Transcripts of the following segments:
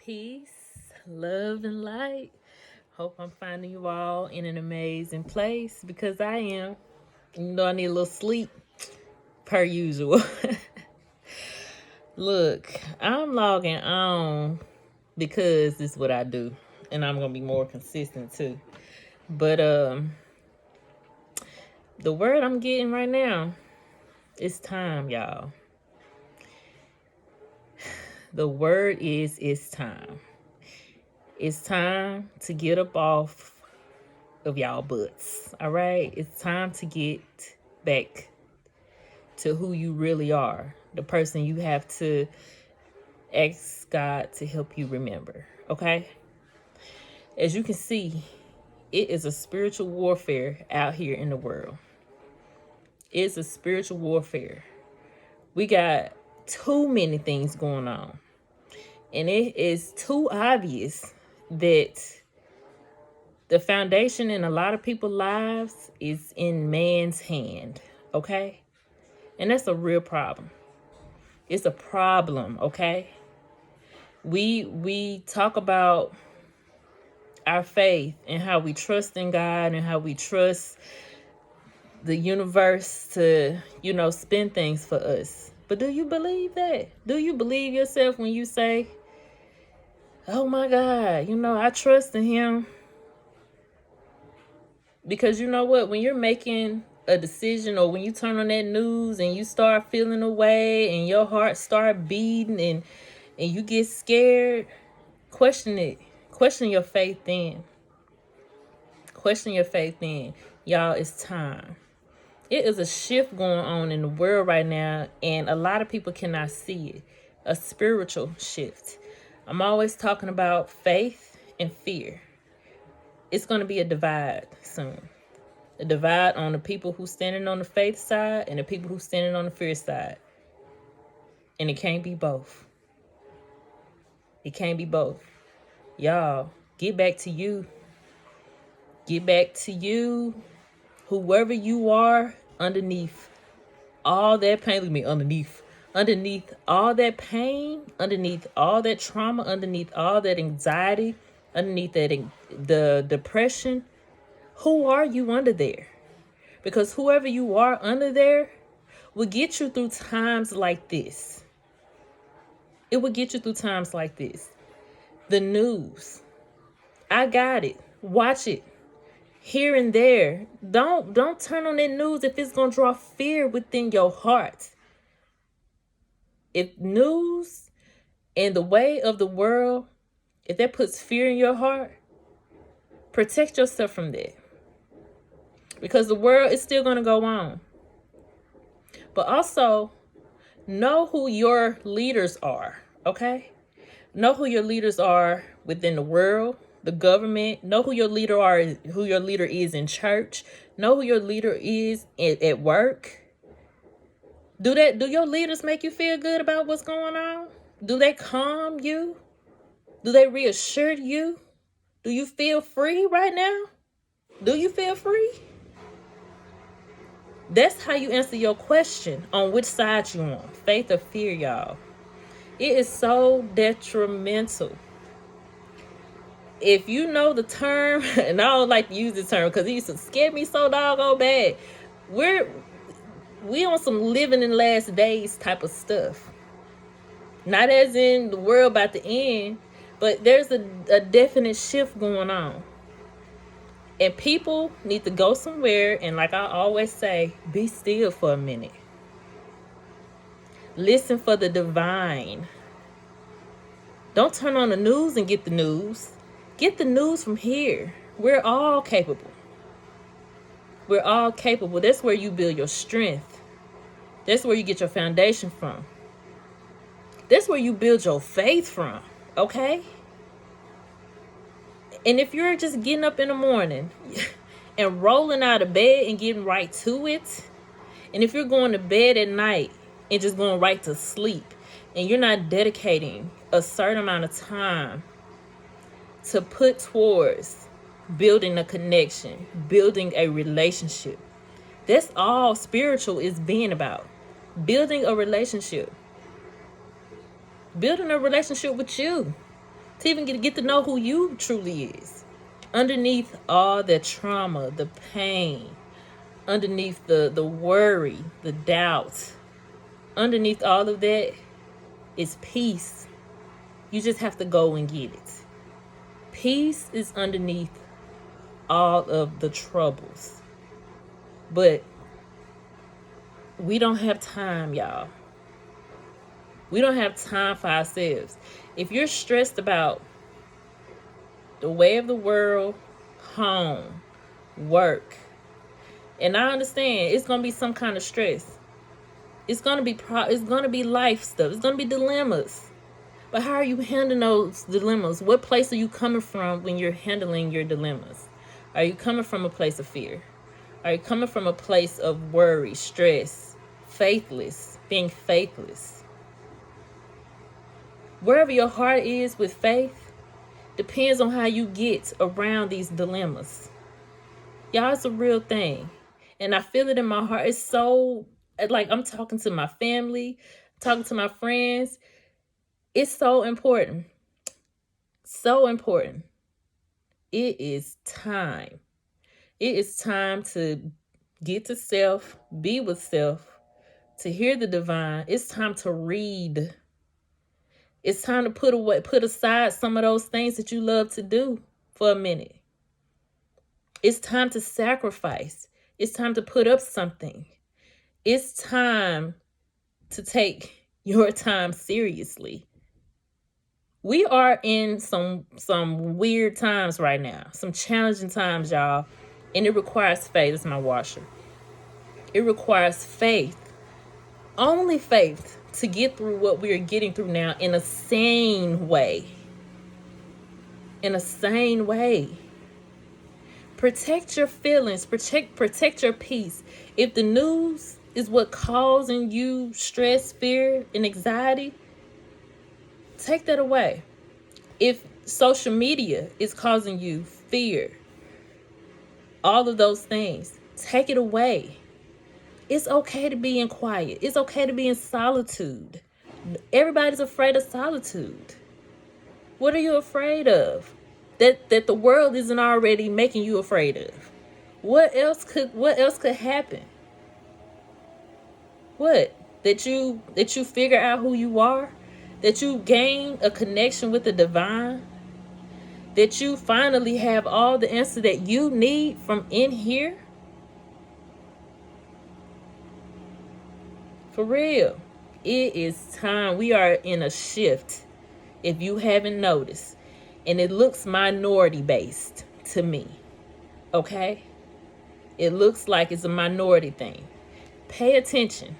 Peace, love, and light. Hope I'm finding you all in an amazing place because I am. You know, I need a little sleep per usual. Look, I'm logging on because this is what I do, and I'm gonna be more consistent too. But the word I'm getting right now, it's time, y'all. The word is it's time. It's time to get up off of y'all butts. All right? It's time to get back to who you really are. The person you have to ask God to help you remember. Okay? As you can see, it is a spiritual warfare out here in the world. It's a spiritual warfare. We got too many things going on. And it is too obvious that the foundation in a lot of people's lives is in man's hand, okay? And that's a real problem. It's a problem, okay? We talk about our faith and how we trust in God and how we trust the universe to, spin things for us. But do you believe that? Do you believe yourself when you say, oh my God, I trust in him? Because you know what? When you're making a decision or when you turn on that news and you start feeling away and your heart start beating and you get scared, question it. Question your faith then. Question your faith then. Y'all, it's time. It is a shift going on in the world right now, and a lot of people cannot see it. A spiritual shift. I'm always talking about faith and fear. It's going to be a divide soon. A divide on the people who standing on the faith side and the people who standing on the fear side. And it can't be both. It can't be both. Y'all, get back to you. Get back to you. Whoever you are underneath all that pain. Look at me, underneath all that pain, underneath all that trauma, underneath all that anxiety, underneath that the depression. Who are you under there? Because whoever you are under there will get you through times like this. It will get you through times like this. The news. I got it. Watch it. Here and there. Don't turn on that news if it's going to draw fear within your heart. If news and the way of the world, if that puts fear in your heart, protect yourself from that. Because the world is still going to go on. But also, know who your leaders are, okay? Know who your leaders are within the world, the government. Know who your leader is in church. Know who your leader is at work. Do your leaders make you feel good about what's going on? Do they calm you? Do they reassure you? Do you feel free right now? Do you feel free? That's how you answer your question on which side you on, faith or fear, y'all. It is so detrimental. If you know the term, and I don't like to use the term because it used to scare me so doggone bad. We on some living in last days type of stuff. Not as in the world about to end, but there's a definite shift going on. And people need to go somewhere and, like I always say, be still for a minute. Listen for the divine. Don't turn on the news and get the news. Get the news from here. We're all capable. We're all capable. That's where you build your strength. That's where you get your foundation from. That's where you build your faith from, okay? And if you're just getting up in the morning and rolling out of bed and getting right to it, and if you're going to bed at night and just going right to sleep, and you're not dedicating a certain amount of time to put towards building a connection, building a relationship, that's all spiritual is being about. Building a relationship. Building a relationship with you. to even get to know who you truly is. Underneath all the trauma, the pain, underneath the worry, the doubt, underneath all of that is peace. You just have to go and get it. Peace is underneath all of the troubles. But we don't have time, y'all. We don't have time for ourselves. If you're stressed about the way of the world, home, work, and I understand it's gonna be some kind of stress. It's gonna be life stuff. It's gonna be dilemmas. But how are you handling those dilemmas? What place are you coming from when you're handling your dilemmas? Are you coming from a place of fear? Are you coming from a place of worry, stress, being faithless? Wherever your heart is with faith depends on how you get around these dilemmas. Y'all, it's a real thing. And I feel it in my heart. It's so, like, I'm talking to my family, talking to my friends. It's so important. So important. It is time. It is time to get to self, be with self, to hear the divine. It's time to read. It's time to put aside some of those things that you love to do for a minute. It's time to sacrifice. It's time to put up something. It's time to take your time seriously. We are in some weird times right now, some challenging times, y'all, and it requires faith. It's my washer. It requires faith, only faith, to get through what we are getting through now in a sane way. In a sane way. Protect your feelings. Protect your peace. If the news is what causing you stress, fear, and anxiety, take that away. If social media is causing you fear, all of those things, take it away. It's okay to be in quiet. It's okay to be in solitude. Everybody's afraid of solitude. What are you afraid of? That the world isn't already making you afraid of. What else could happen? What? That you figure out who you are? That you gain a connection with the divine? That you finally have all the answers that you need from in here? For real. It is time. We are in a shift, if you haven't noticed. And it looks minority based to me. Okay? It looks like it's a minority thing. Pay attention.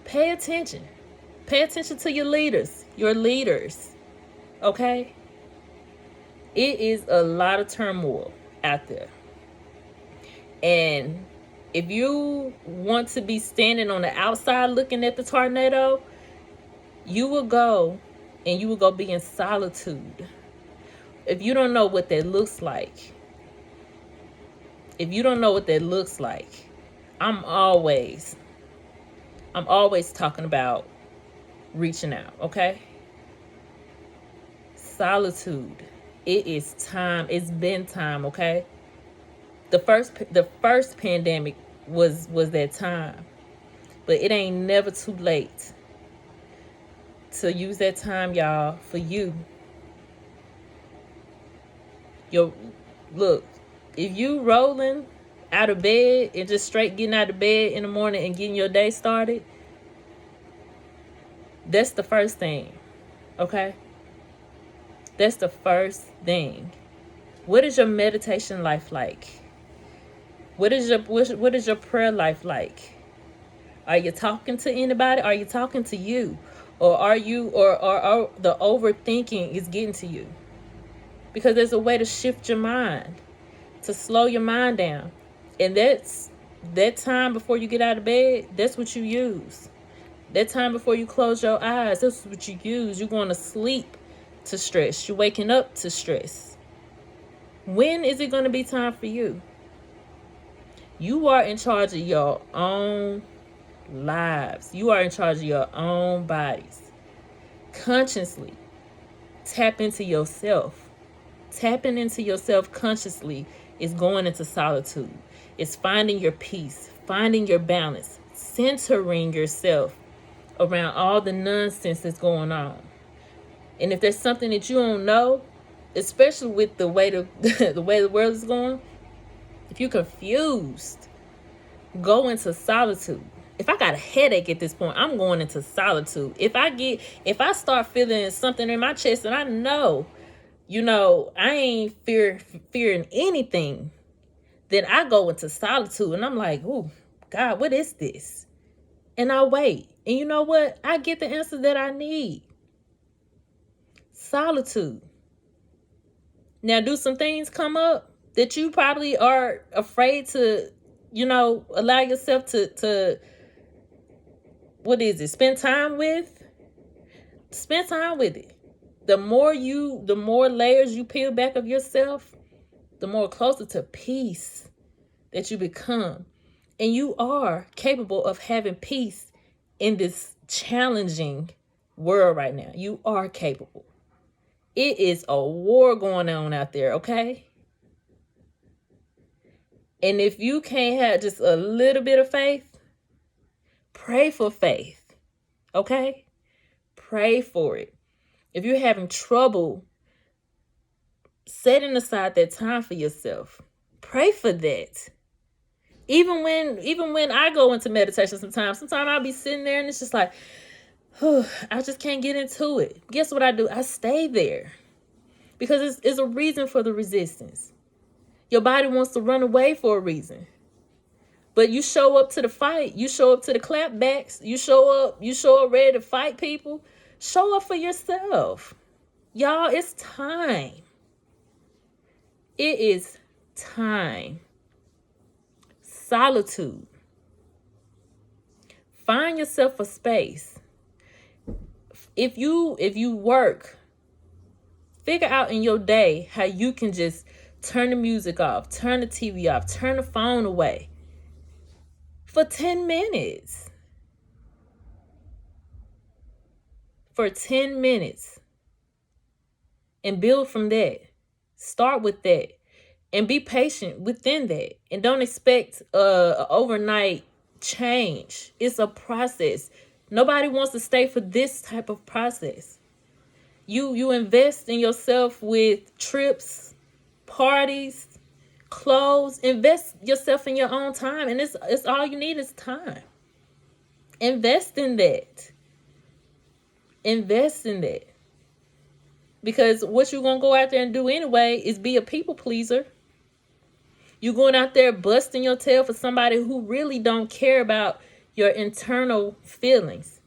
Pay attention. Pay attention to your leaders. Your leaders. Okay? It is a lot of turmoil out there. And if you want to be standing on the outside looking at the tornado, you will go be in solitude. If you don't know what that looks like, I'm always talking about reaching out, okay? Solitude. It is time. It's been time, okay? The first pandemic was that time. But it ain't never too late to use that time, y'all, for you. Look, if you rolling out of bed and just straight getting out of bed in the morning and getting your day started, that's the first thing, okay? That's the first thing. What is your meditation life like? What is your prayer life like? Are you talking to anybody? Are you talking to you? Or are the overthinking is getting to you? Because there's a way to shift your mind, to slow your mind down. And that time before you get out of bed, that's what you use. That time before you close your eyes, that's what you use. You're going to sleep to stress. You're waking up to stress. When is it going to be time for you? You are in charge of your own lives. You are in charge of your own bodies. Consciously tap into yourself. Tapping into yourself consciously is going into solitude. It's finding your peace, finding your balance, centering yourself around all the nonsense that's going on. And if there's something that you don't know, especially with the way the way the world is going, if you're confused, go into solitude. If I got a headache at this point, I'm going into solitude. If I start feeling something in my chest and I know, I ain't fearing anything, then I go into solitude and I'm like, oh, God, what is this? And I wait. And you know what? I get the answer that I need. Solitude. Now, do some things come up that you probably are afraid to, allow yourself to spend time with? Spend time with it. The more layers you peel back of yourself, the more closer to peace that you become. And you are capable of having peace in this challenging world right now. You are capable. It is a war going on out there, okay? And if you can't have just a little bit of faith, pray for faith, okay? Pray for it. If you're having trouble setting aside that time for yourself, pray for that. Even when I go into meditation sometimes I'll be sitting there and it's just like, I just can't get into it. Guess what I do? I stay there because it's a reason for the resistance. Your body wants to run away for a reason. But you show up to the fight. You show up to the clapbacks. You show up ready to fight people. Show up for yourself. Y'all, it's time. It is time. Solitude. Find yourself a space. If you work, figure out in your day how you can just turn the music off, turn the TV off, turn the phone away for 10 minutes. For 10 minutes. And build from that. Start with that. And be patient within that. And don't expect an overnight change. It's a process. Nobody wants to stay for this type of process. You invest in yourself with trips, parties, clothes. Invest yourself in your own time. And it's all you need is time. Invest in that. Invest in that. Because what you're going to go out there and do anyway is be a people pleaser. You're going out there busting your tail for somebody who really don't care about your internal feelings.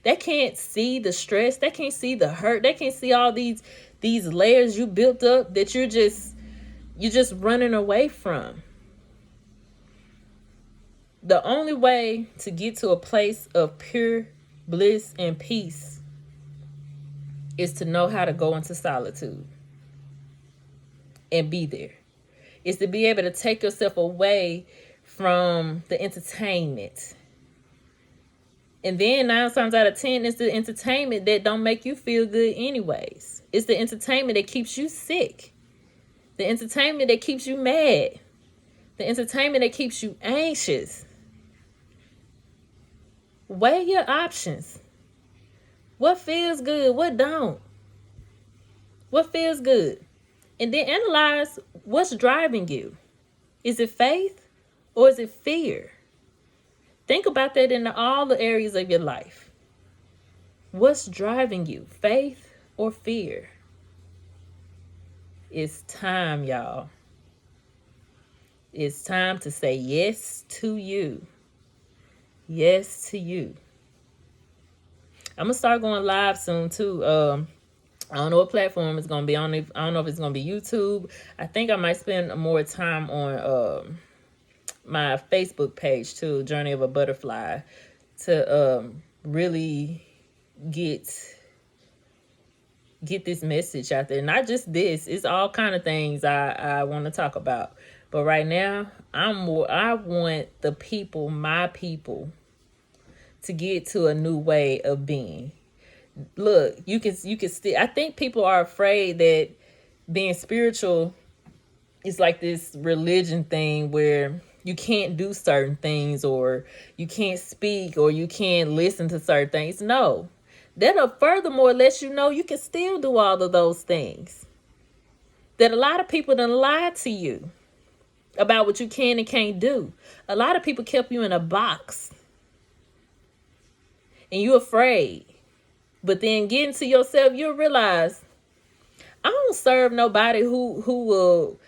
They can't see the stress. They can't see the hurt. They can't see all these layers you built up that you're just running away from. The only way to get to a place of pure bliss and peace is to know how to go into solitude and be there. Is to be able to take yourself away from the entertainment. And then 9 times out of 10, it's the entertainment that don't make you feel good anyways. It's the entertainment that keeps you sick. The entertainment that keeps you mad. The entertainment that keeps you anxious. Weigh your options. What feels good? What don't? What feels good? And then analyze what's driving you. Is it faith or is it fear? Think about that in all the areas of your life. What's driving you? Faith or fear? It's time, y'all. It's time to say yes to you. Yes to you. I'm going to start going live soon, too. I don't know what platform it's going to be on. I don't know if it's going to be YouTube. I think I might spend more time on my Facebook page, too, Journey of a Butterfly, to really get this message out there. Not just this. It's all kind of things I want to talk about. But right now, I want the people, my people, to get to a new way of being. Look, you can still, I think people are afraid that being spiritual is like this religion thing where you can't do certain things, or you can't speak, or you can't listen to certain things. No. That'll furthermore let you know you can still do all of those things. That a lot of people done lied to you about what you can and can't do. A lot of people kept you in a box and you afraid. But then getting to yourself, you'll realize I don't serve nobody who will,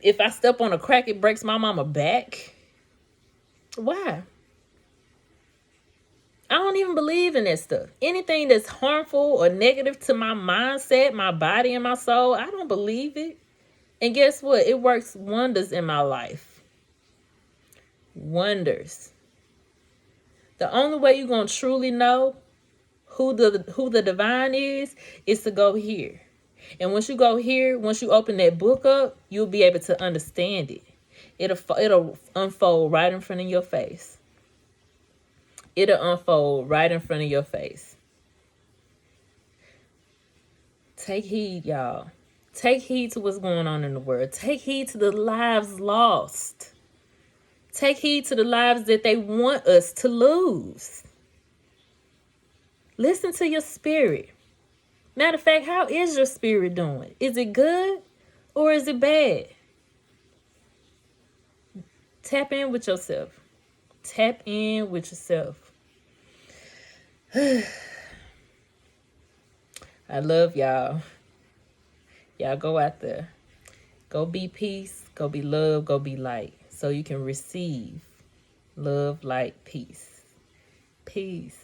if I step on a crack, it breaks my mama back. Why? I don't even believe in that stuff. Anything that's harmful or negative to my mindset, my body, and my soul, I don't believe it. And guess what? It works wonders in my life. Wonders. The only way you're going to truly know who the divine is to go here. And once you go here, once you open that book up, you'll be able to understand it. It'll unfold right in front of your face. It'll unfold right in front of your face. Take heed, y'all. Take heed to what's going on in the world. Take heed to the lives lost. Take heed to the lives that they want us to lose. Listen to your spirit. Matter of fact, how is your spirit doing? Is it good or is it bad? Tap in with yourself. Tap in with yourself. I love y'all. Y'all go out there. Go be peace. Go be love. Go be light. So you can receive love, light, peace. Peace.